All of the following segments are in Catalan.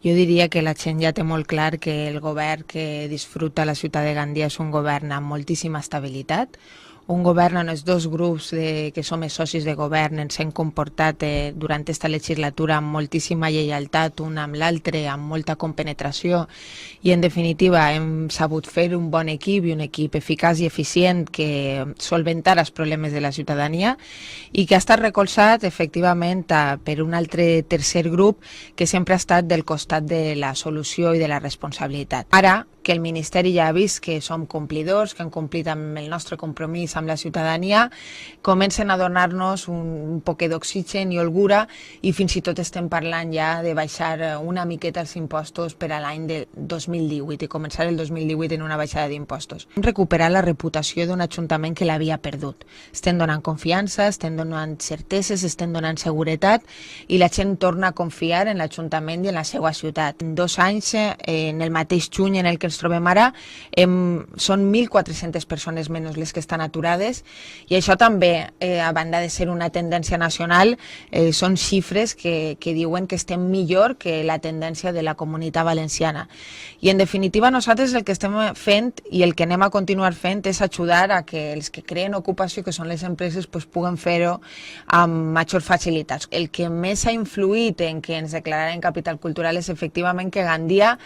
Jo diria que la gent ja té molt clar que el govern que disfruta la ciutat de Gandia és un govern amb moltíssima estabilitat, un govern on els dos grups que som els socis de govern ens hem comportat durant aquesta legislatura amb moltíssima lleialtat un amb l'altre, amb molta compenetració i en definitiva hem sabut fer un bon equip i un equip eficaç i eficient que solventar els problemes de la ciutadania i que ha estat recolzat efectivament per un altre tercer grup que sempre ha estat del costat de la solució i de la responsabilitat. Ara que el Ministeri ja ha vist que som complidors, que hem complit amb el nostre compromís amb la ciutadania, comencen a donar-nos un poquet d'oxigen i holgura i fins i tot estem parlant ja de baixar una miqueta els impostos per a l'any del 2018 i començar el 2018 en una baixada d'impostos. Hem recuperat la reputació d'un ajuntament que l'havia perdut. Estem donant confiança, estem donant certeses, estem donant seguretat i la gent torna a confiar en l'Ajuntament i en la seva ciutat. En 2 anys, en el mateix juny en el que ens trobem ara, són 1.400 persones menys les que estan aturades i això també, a banda de ser una tendència nacional, són xifres que diuen que estem millor que la tendència de la Comunitat Valenciana. I en definitiva nosaltres el que estem fent i el que anem a continuar fent és ajudar a que els que creen ocupació, que són les empreses, puguen fer-ho amb majors facilitats. El que més ha influït en que ens declararen capital cultural és efectivament que Gandia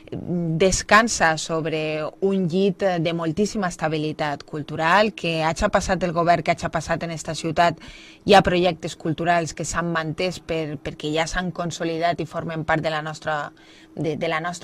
descansa sobre un llit de moltíssima estabilitat cultural, que hagi passat el govern, que hagi passat en aquesta ciutat, hi ha projectes culturals que s'han mantès perquè ja s'han consolidat i formen part de la nostra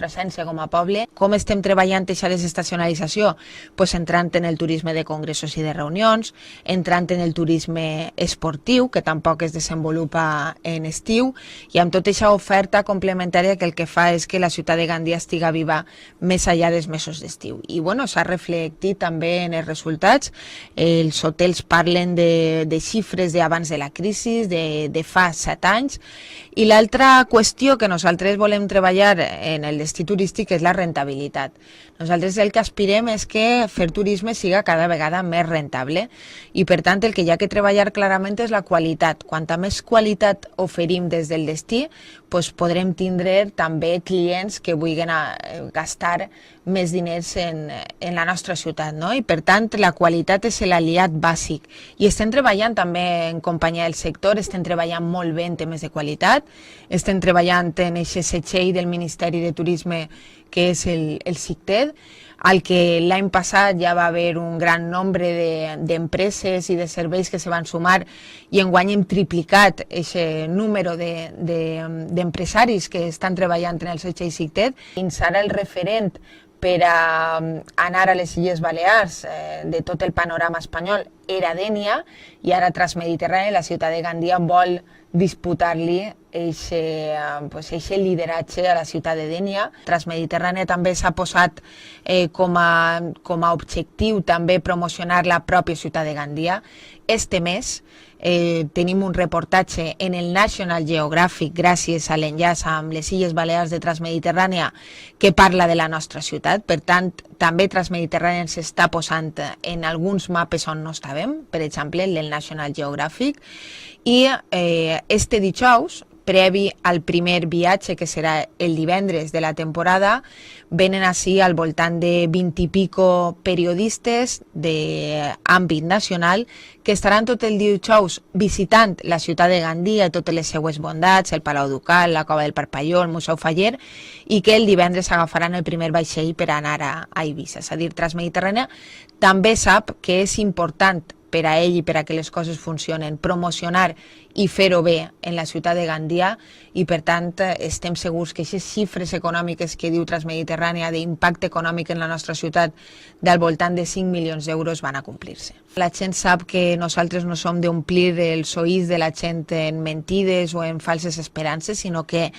essència com a poble. Com estem treballant aquesta desestacionalització? Pues entrant en el turisme de congressos i de reunions, entrant en el turisme esportiu, que tampoc es desenvolupa en estiu, i amb tota aquesta oferta complementària que el que fa és que la ciutat de Gandia estiga viva més enllà dels mesos d'estiu. I bueno, s'ha reflectit també en els resultats. Els hotels parlen de xifres d'abans de la crisi, de fa 7 anys, i l'altra qüestió que nosaltres volem treballar en el destí turístic és la rentabilitat. Nosaltres el que aspirem és que fer turisme siga cada vegada més rentable i per tant el que hi ha que treballar clarament és la qualitat. Quanta més qualitat oferim des del destí, podrem tindre també clients que vulguin gastar més diners en la nostra ciutat, no? I per tant la qualitat és l'aliat bàsic i estem treballant també en companyia del sector, estem treballant molt bé en temes de qualitat, estem treballant en aquest setxell del Ministeri de Turisme que és el CICTED, al que l'any passat ja va haver un gran nombre d'empreses i de serveis que se van sumar i enguany hem triplicat aquest número d'empresaris que estan treballant en el setxell CICTED. Fins ara el referent per a anar a les Illes Balears de tot el panorama espanyol era Dénia i ara Transmediterrània, la ciutat de Gandia, vol disputar-li aquest lideratge a la ciutat de Dénia. Transmediterrània també s'ha posat com a objectiu també promocionar la pròpia ciutat de Gandia. Este mes tenim un reportatge en el National Geographic gràcies a l'enllaç amb les Illes Balears de Transmediterrània que parla de la nostra ciutat. Per tant, també Transmediterrània s'està posant en alguns mapes on no estàvem, per exemple, el del National Geographic. I este dijous, previ al primer viatge, que serà el divendres de la temporada, venen ací al voltant de 20 i pico periodistes d'àmbit nacional que estaran tot el dijous visitant la ciutat de Gandia i totes les seues bondats, el Palau Ducal, la Cova del Parpalló, el Museu Faller, i que el divendres agafaran el primer vaixell per anar a Eivissa. És a dir, Transmediterrània també sap que és important per a ell i per a que les coses funcionen, promocionar i fer-ho bé en la ciutat de Gandia i per tant estem segurs que aquestes xifres econòmiques que diu Transmediterrània d'impacte econòmic en la nostra ciutat del voltant de 5 milions d'euros van a complir-se. La gent sap que nosaltres no som d'omplir els oïts de la gent en mentides o en falses esperances, sinó que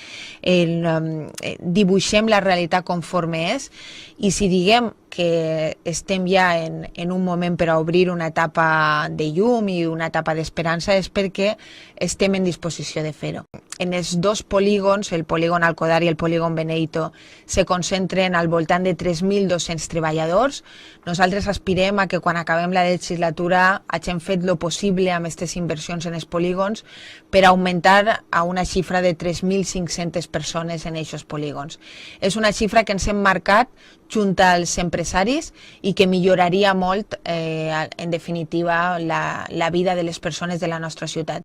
dibuixem la realitat conforme és i si diguem que estem ja en un moment per a obrir una etapa de llum i una etapa d'esperança és perquè estem en disposició de fer-ho. En els dos polígons, el polígon Alcodar i el polígon Beneito, se concentren al voltant de 3.200 treballadors. Nosaltres aspirem a que quan acabem la legislatura hagin fet lo possible amb aquestes inversions en els polígons per augmentar a una xifra de 3.500 persones en aquests polígons. És una xifra que ens hem marcat junt als empresaris i que milloraria molt, en definitiva, la vida de les persones de la nostra ciutat.